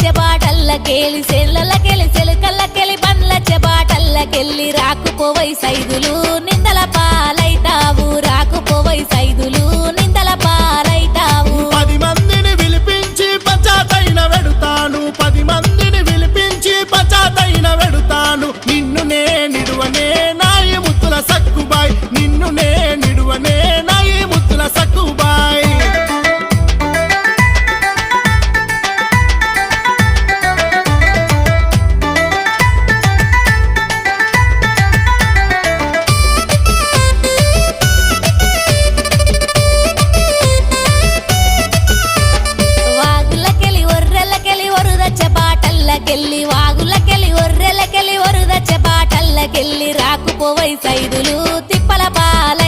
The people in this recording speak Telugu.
చెబాటల్లకెళ్ళి సెల్లలకెళ్ళి సెలకల్లకెళ్ళి బండ్ల చెబాటల్లకెళ్ళి రాకుపోవై సైదులు నిందల పాలైతావు రాకుపోవై సైదులు నిందల పాలైతావు 10 మందిని విలిపించి పచాతైన వెడుతాను 10 మందిని విలిపించి పచాతైన వెడుతాను నిన్ను నే నిడువనే నాయి ముద్దుల సక్కుబాయ్ నిన్ను నే నిడువనే నాయి ముద్దుల సక్కుబాయ్ వాగులకెళ్ళి ఒర్రెలకెళ్ళి వరుద చెబాటల్లకెళ్ళి రాకుపోవై సైదులు తిప్పల పాల